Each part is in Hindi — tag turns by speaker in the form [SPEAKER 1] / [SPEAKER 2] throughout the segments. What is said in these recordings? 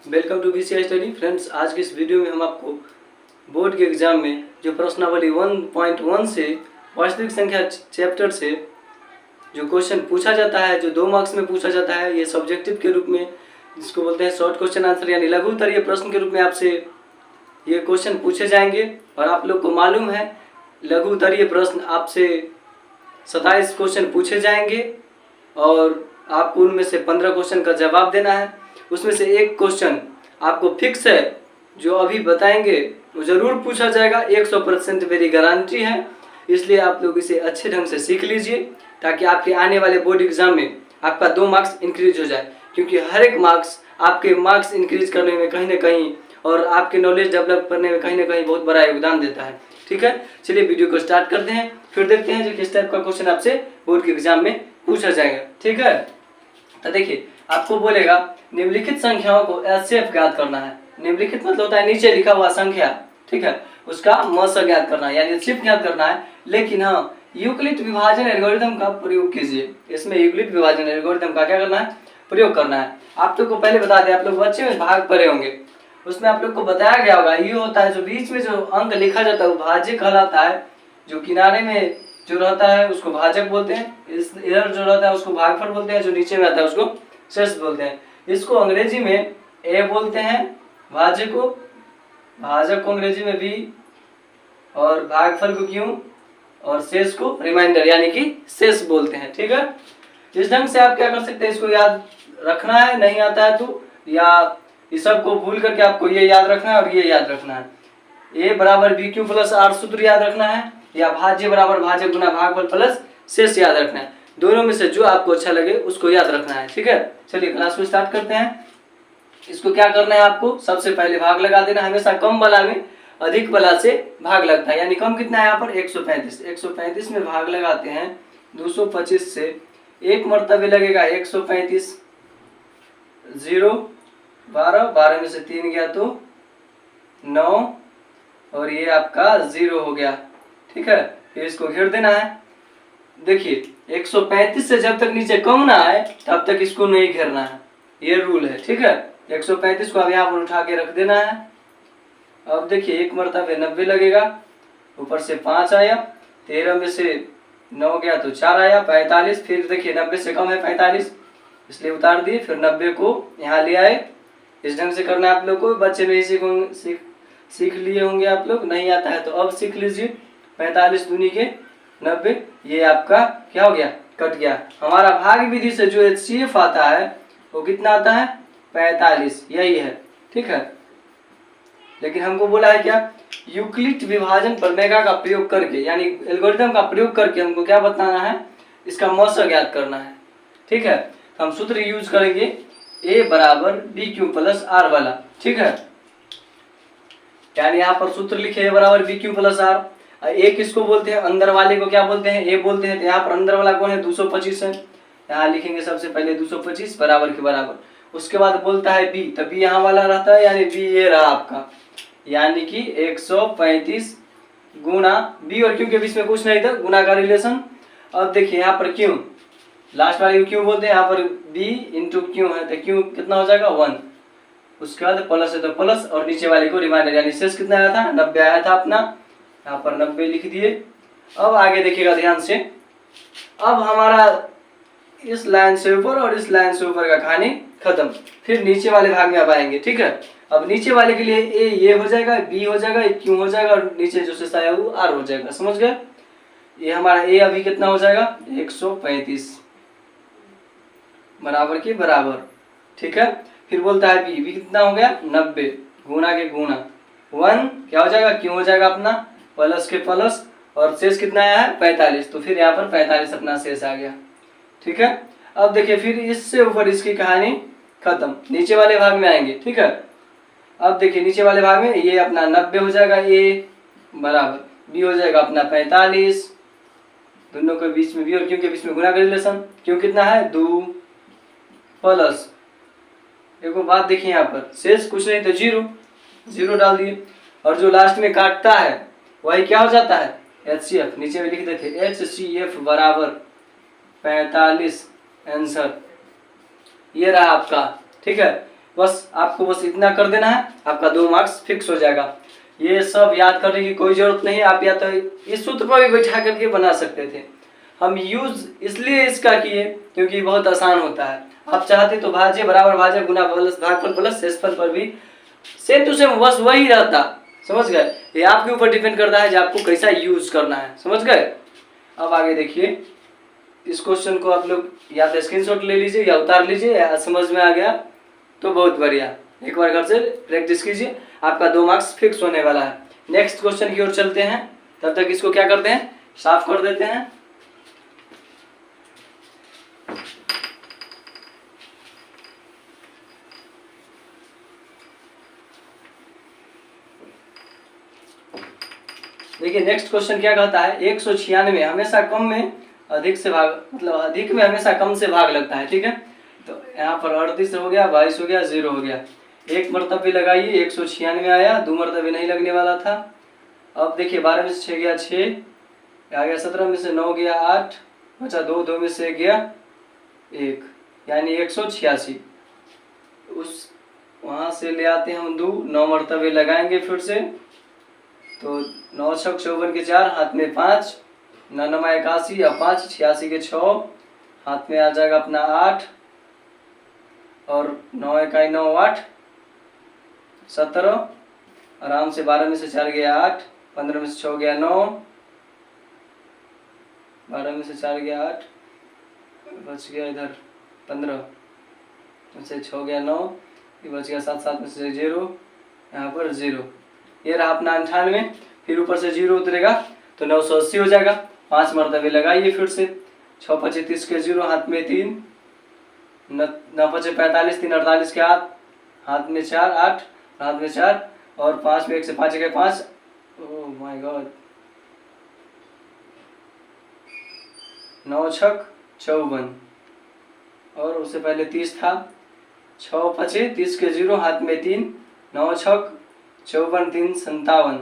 [SPEAKER 1] Welcome to BCI study. Friends, आज के इस वीडियो में हम आपको बोर्ड के एग्जाम में जो प्रश्नावली 1.1 से वास्तविक संख्या चैप्टर से जो क्वेश्चन पूछा जाता है, जो 2 मार्क्स में पूछा जाता है, ये सब्जेक्टिव के रूप में, जिसको बोलते हैं शॉर्ट क्वेश्चन आंसर यानी लघु उत्तरीय प्रश्न के रूप में आपसे ये क्वेश्चन पूछे जाएंगे। और आप लोग को मालूम है लघु उत्तरीय प्रश्न आपसे 27 क्वेश्चन पूछे जाएंगे और आपको उनमें से 15 क्वेश्चन का जवाब देना है। उसमें से एक क्वेश्चन आपको फिक्स है, जो अभी बताएंगे वो ज़रूर पूछा जाएगा, 100% मेरी गारंटी है। इसलिए आप लोग इसे अच्छे ढंग से सीख लीजिए ताकि आपके आने वाले बोर्ड एग्जाम में आपका 2 मार्क्स इंक्रीज हो जाए, क्योंकि हर एक मार्क्स आपके मार्क्स इंक्रीज करने में कहीं ना कहीं और आपके नॉलेज डेवलप करने में कहीं ना कहीं बहुत बड़ा योगदान देता है। ठीक है, चलिए वीडियो को स्टार्ट करते हैं, फिर देखते हैं जो किस टाइप का क्वेश्चन आपसे बोर्ड के एग्जाम में पूछा जाएगा। ठीक है, तो देखिए आपको बोलेगा निम्नलिखित संख्याओं को एचसीएफ ज्ञात करना है। निम्नलिखित मतलब होता है नीचे लिखा हुआ संख्या, ठीक है, उसका मौसा ज्ञात करना है यानी एचसीएफ ज्ञात करना है। लेकिन हाँ, यूक्लिड विभाजन एल्गोरिथम का प्रयोग कीजिए। इसमें यूक्लिड विभाजन एल्गोरिथम का क्या करना है, प्रयोग करना है। आप लोग को पहले बता दें, आप लोग बच्चे में भाग पढ़े होंगे, उसमें आप लोग को बताया गया होगा, ये होता है जो बीच में जो अंक लिखा जाता है वो भाज्य कहलाता है, जो किनारे में जो रहता है उसको भाजक बोलते हैं, इस इधर जो रहता है उसको भागफल बोलते हैं, जो नीचे में आता है उसको शेष बोलते हैं। इसको अंग्रेजी में ए बोलते हैं भाज्य को, भाजक को अंग्रेजी में बी, और भागफल को क्यों, और शेष को रिमाइंडर यानी कि शेष बोलते हैं। ठीक है, इस ढंग से आप क्या कर सकते हैं, इसको याद रखना है, नहीं आता है तो, या इस सब को भूल करके आपको ये याद रखना है और ये याद रखना है। ए बराबर बी क्यू प्लस आर सूत्र याद रखना है, या भाज्य बराबर भाजक गुना भागफल प्लस शेष याद रखना है। दोनों में से जो आपको अच्छा लगे उसको याद रखना है। ठीक है, चलिए क्लास को स्टार्ट करते हैं। इसको क्या करना है, आपको सबसे पहले भाग लगा देना। हमेशा कम वाला में अधिक वाला से भाग लगता है, यानी कम कितना है यहाँ पर 135। 135 में भाग लगाते हैं 225 से, एक मर्तबे लगेगा 135, 0 12, 12 में से 3 गया तो 9, और ये आपका 0 हो गया। ठीक है, फिर इसको घेर देना है। देखिए 135 से जब तक नीचे कम ना आए तब तक इसको नहीं घेरना है, ये रूल है। ठीक है, 135 को अब यहाँ पर उठा के रख देना है। अब देखिए एक मर्तबे 90 लगेगा, ऊपर से 5 आया, 13 में से 9 गया तो 4 आया, 45। फिर देखिए 90 से कम है 45, इसलिए उतार दिए, फिर 90 को यहाँ ले आए। इस ढंग से करना है आप लोग को, बच्चे में ही सीख लिए होंगे आप लोग, नहीं आता है तो अब सीख लीजिए। 45 दूनी के 90, ये आपका क्या हो गया, कट गया। हमारा भाग विधि से जो एचसीएफ आता है वो कितना आता है, 45, यही है। ठीक है, लेकिन हमको बोला है क्या, यूक्लिड विभाजन प्रमेय का प्रयोग करके यानी एल्गोरिथम का प्रयोग करके हमको क्या बताना है, इसका मौसा ज्ञात करना है। ठीक है, हम सूत्र यूज करेंगे ए बराबर बी क्यू प्लस आर वाला। ठीक है, यानी यहाँ पर सूत्र लिखे ए बराबर बी क्यू प्लस आर। ए किसको बोलते हैं, अंदर वाले को क्या बोलते हैं, ए बोलते हैं। तो यहाँ पर अंदर वाला कौन है, 225 है। यहाँ लिखेंगे सबसे पहले 225 बराबर के बराबर। उसके बाद बोलता है बी, तब बी यहाँ वाला रहता है, यानी बी ये रहा आपका, यानी कि 135 गुना बी और क्यू के बीच में कुछ नहीं था, गुना का रिलेशन। अब देखिए यहाँ पर क्यू, लास्ट वाले को क्यू बोलते हैं, यहाँ पर बी इंटू क्यू है, तो क्यू कितना हो जाएगा 1। उसके बाद प्लस है तो प्लस, और नीचे वाले को रिमाइंडर यानी शेष कितना आया था, 90 आया था अपना, यहाँ पर 90 लिख दिए। अब आगे देखिएगा ध्यान से, अब हमारा इस लाइन से ऊपर और इस लाइन से ऊपर का कहानी खत्म। फिर नीचे वाले भाग में अब आएंगे। ठीक है, अब नीचे वाले के लिए ए ये हो जाएगा, बी हो जाएगा, क्यू हो जाएगा, और नीचे जो शेष आया वो आर हो जाएगा। समझ गए, ये हमारा ए अभी कितना हो जाएगा, 135 बराबर के बराबर। ठीक है, फिर बोलता है बी कितना हो गया, 90 गुना के गुना 1 क्या हो जाएगा, क्यों हो जाएगा अपना प्लस के प्लस, और शेष कितना आया है 45, तो फिर यहाँ पर 45 अपना शेष आ गया। ठीक है, अब देखिए फिर इससे ऊपर इसकी कहानी खत्म, नीचे वाले भाग में आएंगे। ठीक है, अब देखिए नीचे वाले भाग में ये अपना 90 हो जाएगा, ए बराबर बी हो जाएगा अपना 45, दोनों के बीच में बी और क्यू के बीच में गुना का रिलेशन, क्यों कितना है 2 प्लस, एक बात देखिए यहाँ पर शेष कुछ नहीं तो 0 डाल दिए, और जो लास्ट में काटता है वही क्या हो जाता है, एचसीएफ। नीचे में लिख देते एचसीएफ बराबर 45 आंसर, ये रहा आपका। ठीक है, बस आपको बस इतना कर देना है, आपका 2 मार्क्स फिक्स हो जाएगा। ये सब याद करने की कोई जरूरत नहीं है, आप या तो इस सूत्र पर भी बैठा करके बना सकते थे। हम यूज इसलिए इसका किए क्योंकि बहुत आसान होता है। आप चाहते तो भाज्य बराबर भाज्य गुना प्लस भागफल प्लस शेषफल पर भी सेम टू सेम बस वही रहता, समझ गए। ये आपके ऊपर डिपेंड करता है कि आपको कैसा यूज करना है, समझ गए। अब आगे देखिए, इस क्वेश्चन को आप लोग या तो स्क्रीनशॉट ले लीजिए या उतार लीजिए, या समझ में आ गया तो बहुत बढ़िया, एक बार घर से प्रैक्टिस कीजिए, आपका 2 मार्क्स फिक्स होने वाला है। नेक्स्ट क्वेश्चन की ओर चलते हैं, तब तक इसको क्या करते हैं, साफ कर देते हैं। देखिए नेक्स्ट क्वेश्चन क्या कहता है, 196 हमेशा कम में अधिक से भाग, मतलब अधिक में हमेशा कम से भाग लगता है, ठीक है। तो यहाँ पर 38 हो गया, 22 हो गया, 0 हो गया। एक मरतबे लगाइए, 196 आया, 2 मरतबे नहीं लगने वाला था। अब देखिए 12 में से 6 गया 6, आ गया 17 में से 9 गया 8, बचा 2, 2 में से गया 1, यानी 186। उस वहाँ से ले आते हैं हम 2, 9 मरतबे लगाएंगे फिर से, तो 9 6 54 के 4, हाथ में 5, 9 9 81 या 5 86 के 6, हाथ में आ जाएगा अपना 8, और 9 1 9 8 17, आराम से 12 में से 4 गया 8, 15 में से 6 गया 9, 12 में से 4 गया 8, बच गया इधर 15 में से 6 गया 9, ये बच गया 7 7 में से 0, यहाँ पर 0। ये रहा अपना 98, फिर ऊपर से 0 उतरेगा तो 980 हो जाएगा। 5 मरतबे लगाइए फिर से, 6 5 30 के 0, हाथ में 3, 9 5 45, 3 48 के हाथ में 4, 8 हाथ में 4, और 5 में 1 से 5 के 5, ओह माय गॉड, 9 6 54, और उससे पहले 30 था, 6 5 30 के 0, हाथ में 3, 9 6 54 3 57,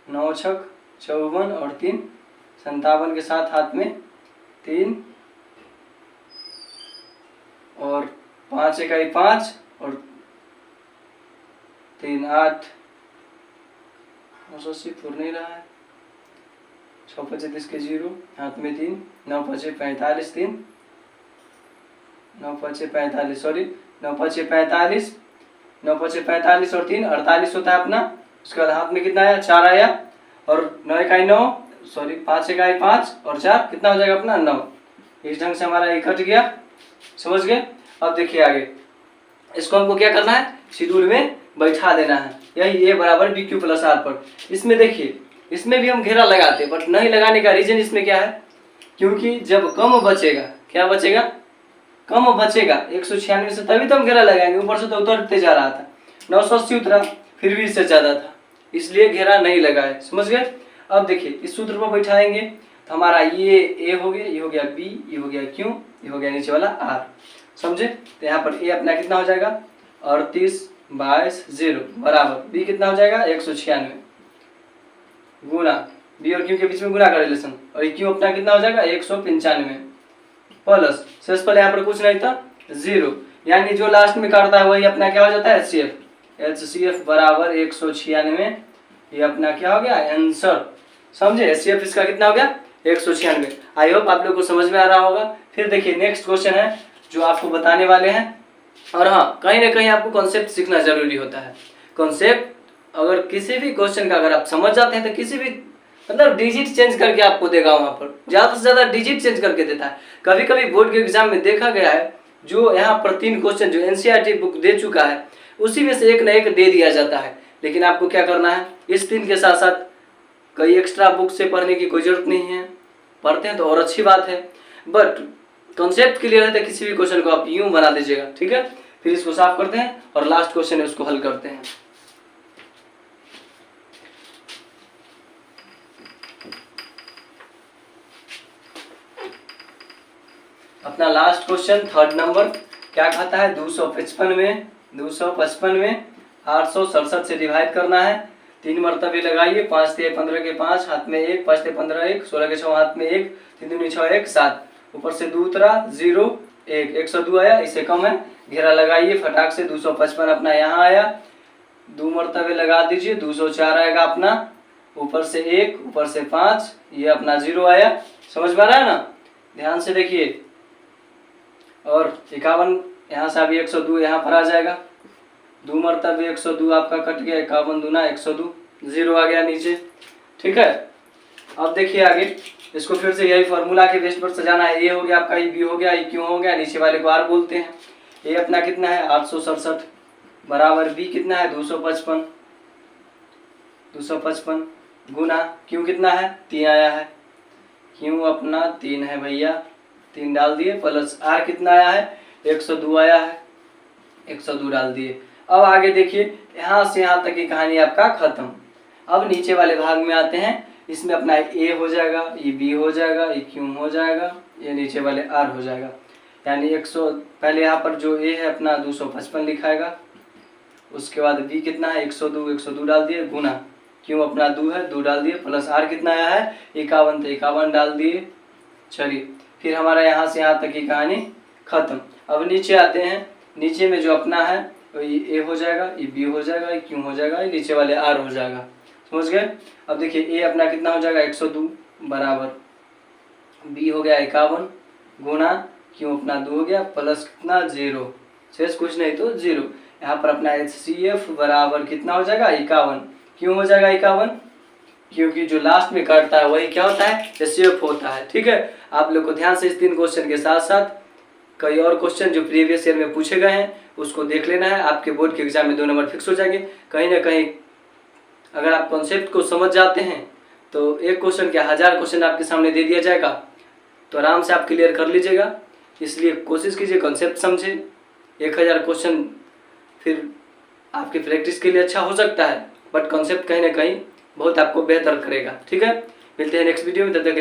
[SPEAKER 1] 9 6 54 और 3 57 के साथ हाथ में 3, और 5 1 5 और 3 8, 980 पूर्ण नहीं रहा है, 6 5 30 के 0, हाथ में 3, 9 5 45 3, 9 5 45 सॉरी 9 5 45, 9 5 45 और 3 48 होता है अपना। उसके बाद हाथ में कितना आया, 4 आया, और 9 1 9 सॉरी 5 1 5 और 4 कितना हो जाएगा अपना 9। इस ढंग से हमारा ये कट गया, समझ गए। अब देखिए आगे, इसको हमको क्या करना है, शेड्यूल में बैठा देना है, यही ए बराबर बी क्यू प्लस आर पर। इसमें देखिए, इसमें भी हम घेरा लगाते बट नहीं लगाने का रीजन इसमें क्या है, क्योंकि जब कम बचेगा, क्या बचेगा, कम बचेगा 196 से, तभी तो हम घेरा लगाएंगे। ऊपर से तो उतरते जा रहा था, 980 उतरा, फिर भी इससे ज्यादा था, इसलिए घेरा नहीं लगाए, समझ गए। अब देखिए इस सूत्र पर बैठाएंगे तो हमारा ये ए हो गया, ये हो गया बी, ये हो गया क्यू, ये हो गया नीचे वाला आर, समझे। तो यहाँ पर ए अपना कितना हो जाएगा 38 22 0 बराबर बी कितना हो जाएगा 196 गुना बी और क्यू के बीच में गुना का रिलेशन, और क्यू अपना कितना हो जाएगा 195 प्लस शेषफल यहाँ पर कुछ नहीं था 0, यानी जो लास्ट में काटता है वही अपना क्या हो जाता है HCF, HCF बराबर 196, ये अपना क्या हो गया आंसर, समझे। HCF इसका कितना हो गया 196। आई होप आप लोग को समझ में आ रहा होगा। फिर देखिए नेक्स्ट क्वेश्चन है जो आपको बताने वाले हैं, और हाँ कहीं ना कहीं आपको कॉन्सेप्ट सीखना जरूरी होता है। कॉन्सेप्ट अगर किसी भी क्वेश्चन का अगर आप समझ जाते हैं तो किसी भी मतलब डिजिट चेंज करके आपको देगा, वहाँ पर ज़्यादा से ज़्यादा डिजिट चेंज करके देता है। कभी कभी बोर्ड के एग्जाम में देखा गया है, जो यहाँ पर 3 क्वेश्चन जो NCERT बुक दे चुका है उसी में से एक न एक दे दिया जाता है, लेकिन आपको क्या करना है, इस 3 के साथ साथ कई एक्स्ट्रा बुक से पढ़ने की कोई जरूरत नहीं है, पढ़ते हैं तो और अच्छी बात है, बट कॉन्सेप्ट क्लियर है तो किसी भी क्वेश्चन को आप यूं बना दीजिएगा, ठीक है। फिर इसको साफ करते हैं और लास्ट क्वेश्चन है उसको हल करते हैं। अपना लास्ट क्वेश्चन 3rd नंबर क्या कहता है, 255 में 867 से डिवाइड करना है। 3 मरतबे लगाइए, 5 3 15 के 5, हाथ में 1, 5 3 15 1, 16 के 6 हाथ में 1, 3 2 6 1 7, ऊपर से 2 उतरा 0 1, 102 आया, इससे कम है घेरा लगाइए फटाक से। 255 अपना यहाँ आया, 2 मरतबे लगा दीजिए, 204 आएगा अपना, ऊपर से 1, ऊपर से 5, ये अपना 0 आया। समझ में आ रहा है ना, ध्यान से देखिए। और 51 यहाँ से अभी 102 यहाँ पर आ जाएगा, 2 मरतबे 102 आपका कट गया, 51 दूना 102, 0 आ गया नीचे। ठीक है, अब देखिए आगे, इसको फिर से यही फॉर्मूला के बेस पर सजाना है। ए हो गया आपका, बी हो गया, क्यू हो गया, नीचे वाले को आर बोलते हैं। ए अपना कितना है 867 बराबर बी कितना है 255 गुना क्यू कितना है 3 आया है, क्यू अपना 3 है भैया, 3 डाल दिए, प्लस आर कितना आया है 102 आया है, 102 डाल दिए। अब आगे देखिए, यहाँ से यहाँ तक की कहानी आपका खत्म। अब नीचे वाले भाग में आते हैं, इसमें अपना ए हो जाएगा, ये बी हो जाएगा, ये क्यू हो जाएगा, ये नीचे वाले आर हो जाएगा। यानी 100 पहले यहाँ पर जो ए है अपना 255 लिखाएगा, उसके बाद बी कितना है 102 डाल दिए, गुना क्यू अपना 2 है 2 डाल दिए, प्लस आर कितना आया है 51 तो 51 डाल दिए। चलिए फिर हमारा यहाँ से यहाँ तक की कहानी खत्म। अब नीचे आते हैं, नीचे में जो अपना है ये ए हो जाएगा, ये बी हो जाएगा, ये क्यू हो जाएगा, ये नीचे वाले आर हो जाएगा। समझ गए। अब देखिए ए अपना कितना हो जाएगा 102 बराबर बी हो गया 51 गुना क्यू अपना 2 हो गया, प्लस कितना 0, शेष कुछ नहीं तो 0। यहाँ पर अपना HCF बराबर कितना हो जाएगा 51, क्यों हो जाएगा 51, क्योंकि जो लास्ट में कटता है वही क्या होता है HCF होता है। ठीक है, आप लोग को ध्यान से इस 3 क्वेश्चन के साथ साथ कई और क्वेश्चन जो प्रीवियस ईयर में पूछे गए हैं उसको देख लेना है। आपके बोर्ड के एग्जाम में 2 नंबर फिक्स हो जाएंगे। कहीं ना कहीं अगर आप कॉन्सेप्ट को समझ जाते हैं तो एक क्वेश्चन क्या 1000 क्वेश्चन आपके सामने दे दिया जाएगा, तो आराम से आप क्लियर कर लीजिएगा। इसलिए कोशिश कीजिए कॉन्सेप्ट समझे। 1000 क्वेश्चन फिर आपकी प्रैक्टिस के लिए अच्छा हो सकता है, बट कॉन्सेप्ट कहीं ना कहीं बहुत आपको बेहतर करेगा। ठीक है, मिलते हैं नेक्स्ट वीडियो में, तब तक